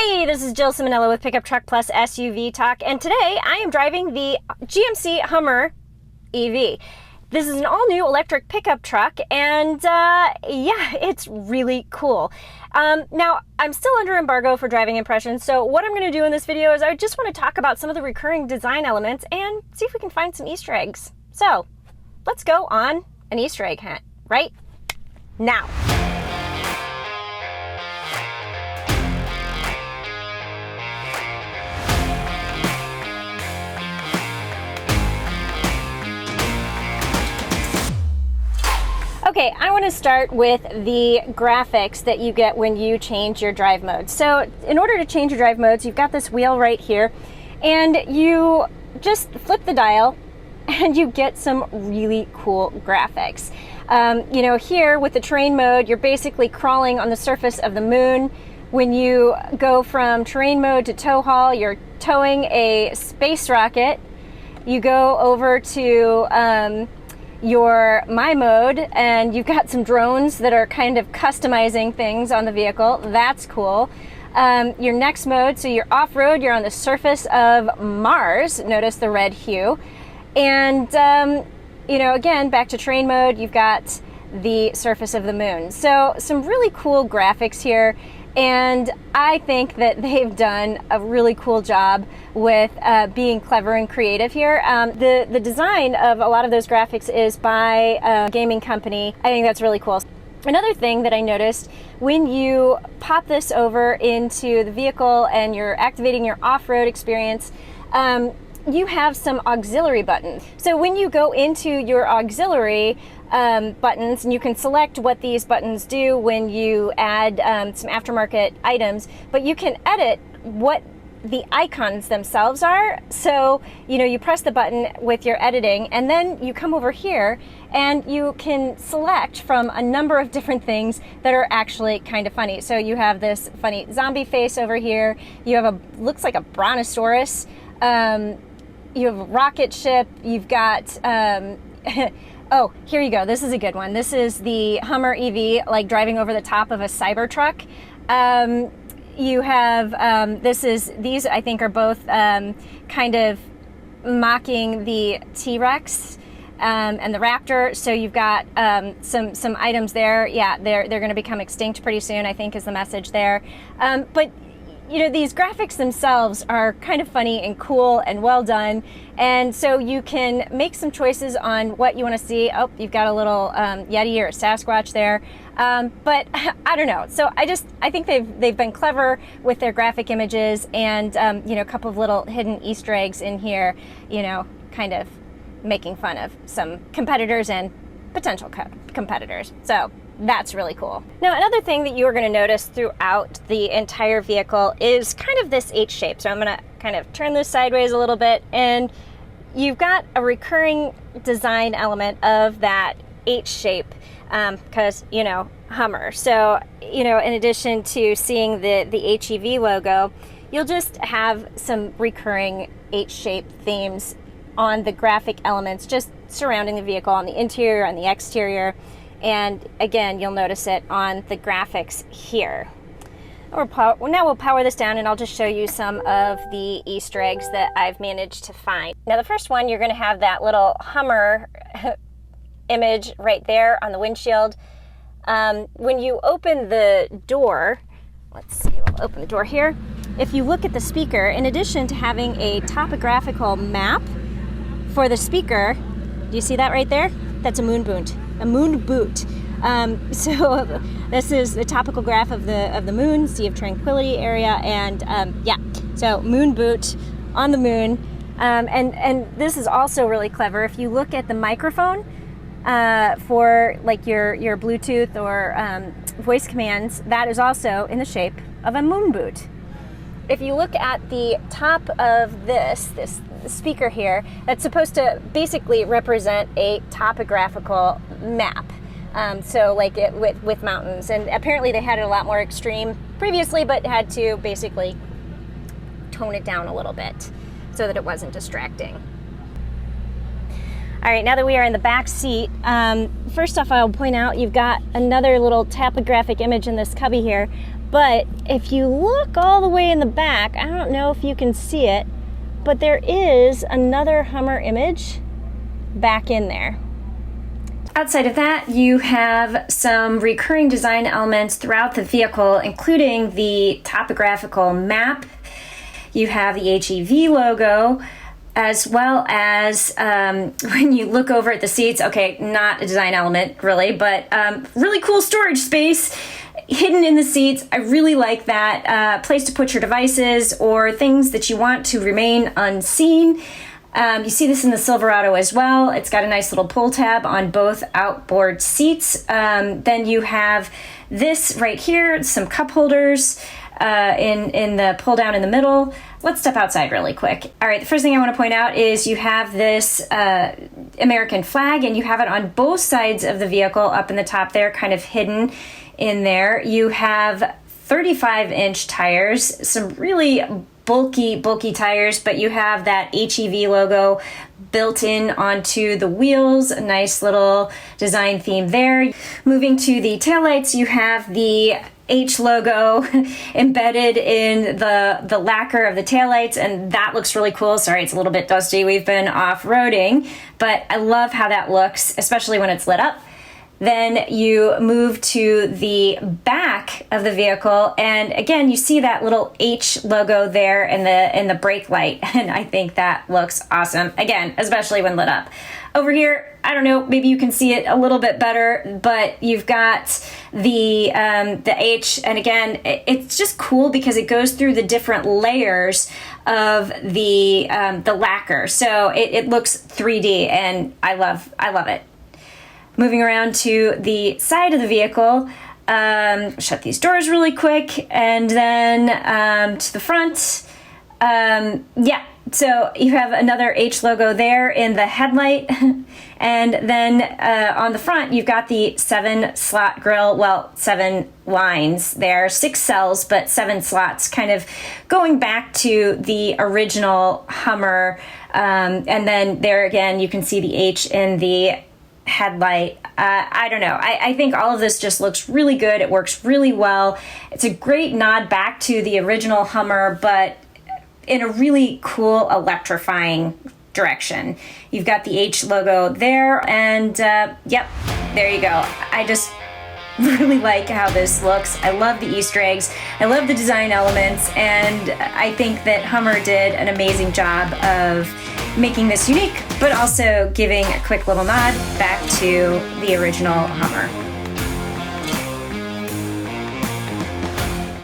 Hey, this is Jill Simonello with Pickup Truck Plus SUV Talk, and today I am driving the GMC Hummer EV. This is an all-new electric pickup truck, and yeah, it's really cool. Now, I'm still under embargo for driving impressions, so what I'm going to do in this video is I just want to talk about some of the recurring design elements and see if we can find some Easter eggs. So, let's go on an Easter egg hunt right now. Okay, I want to start with the graphics that you get when you change your drive mode. So in order to change your drive modes, you've got this wheel right here, and you just flip the dial and you get some really cool graphics. You know, here with the terrain mode, you're basically crawling on the surface of the moon. When you go from terrain mode to tow haul, you're towing a space rocket. You go over to your My mode, and you've got some drones that are kind of customizing things on the vehicle. That's cool. Your next mode, so you're off-road, you're on the surface of Mars. Notice the red hue. And, you know, again, back to terrain mode, you've got the surface of the moon. So some really cool graphics here. And I think that they've done a really cool job with being clever and creative here. The design of a lot of those graphics is by a gaming company. I think that's really cool. Another thing that I noticed, when you pop this over into the vehicle and you're activating your off-road experience, you have some auxiliary buttons. So when you go into your auxiliary buttons, and you can select what these buttons do when you add some aftermarket items, but you can edit what the icons themselves are. So, you know, you press the button with your editing, and then you come over here and you can select from a number of different things that are actually kind of funny. So you have this funny zombie face over here. You have looks like a brontosaurus. You have a rocket ship. You've got, oh, here you go. This is a good one. This is the Hummer EV, like driving over the top of a Cybertruck. You have, these I think are both kind of mocking the T-Rex and the Raptor. So you've got some items there. Yeah, they're going to become extinct pretty soon, I think is the message there. But you know, these graphics themselves are kind of funny and cool and well done. And so you can make some choices on what you want to see. Oh, you've got a little Yeti or a Sasquatch there. But I don't know. So I think they've been clever with their graphic images, and you know, a couple of little hidden Easter eggs in here, you know, kind of making fun of some competitors and potential competitors. So that's really cool. Now, another thing that you are going to notice throughout the entire vehicle is kind of this H shape. So I'm going to kind of turn this sideways a little bit, and you've got a recurring design element of that H shape because, you know, Hummer. So, you know, in addition to seeing the HEV logo, you'll just have some recurring H shape themes on the graphic elements just surrounding the vehicle, on the interior, on the exterior. And again, you'll notice it on the graphics here. Now we'll power this down, and I'll just show you some of the Easter eggs that I've managed to find. Now, the first one, you're going to have that little Hummer image right there on the windshield. When you open the door, let's see, we'll open the door here. If you look at the speaker, in addition to having a topographical map for the speaker, do you see that right there? That's a moon boot. A moon boot. So this is the topical graph of the moon, Sea of Tranquility area, and yeah, so moon boot on the moon. And this is also really clever. If you look at the microphone for like your Bluetooth or voice commands, that is also in the shape of a moon boot. If you look at the top of this speaker here, that's supposed to basically represent a topographical map. So like it with mountains, and apparently they had it a lot more extreme previously, but had to basically tone it down a little bit so that it wasn't distracting. All right, now that we are in the back seat, first off, I'll point out you've got another little topographic image in this cubby here, But if you look all the way in the back, I don't know if you can see it, but there is another Hummer image back in there. Outside of that, you have some recurring design elements throughout the vehicle, including the topographical map. You have the HEV logo, as well as when you look over at the seats, okay, not a design element really, but really cool storage space hidden in the seats. I really like that. Place to put your devices or things that you want to remain unseen. You see this in the Silverado as well. It's got a nice little pull tab on both outboard seats. Then you have this right here, some cup holders in the pull down in the middle. Let's step outside really quick. All right, the first thing I want to point out is you have this American flag, and you have it on both sides of the vehicle up in the top there, kind of hidden in there. You have 35-inch tires, some really bulky tires, but you have that HEV logo built in onto the wheels. A nice little design theme there. Moving to the taillights, you have the H logo embedded in the lacquer of the taillights, and that looks really cool. Sorry, it's a little bit dusty. We've been off-roading, but I love how that looks, especially when it's lit up. Then you move to the back of the vehicle, and again, you see that little H logo there in the brake light, and I think that looks awesome. Again, especially when lit up. Over here, I don't know, maybe you can see it a little bit better, but you've got the H, and again, it's just cool because it goes through the different layers of the lacquer, so it looks 3D, and I love it. Moving around to the side of the vehicle, shut these doors really quick, and then to the front, yeah, so you have another H logo there in the headlight, and then on the front you've got the 7-slot grille, well, 7 lines there, 6 cells, but 7 slots, kind of going back to the original Hummer, and then there again you can see the H in the headlight. I don't know. I think all of this just looks really good. It works really well. It's a great nod back to the original Hummer, but in a really cool, electrifying direction. You've got the H logo there, and yep, there you go. I just really like how this looks. I love the Easter eggs. I love the design elements, and I think that Hummer did an amazing job of making this unique, but also giving a quick little nod back to the original Hummer.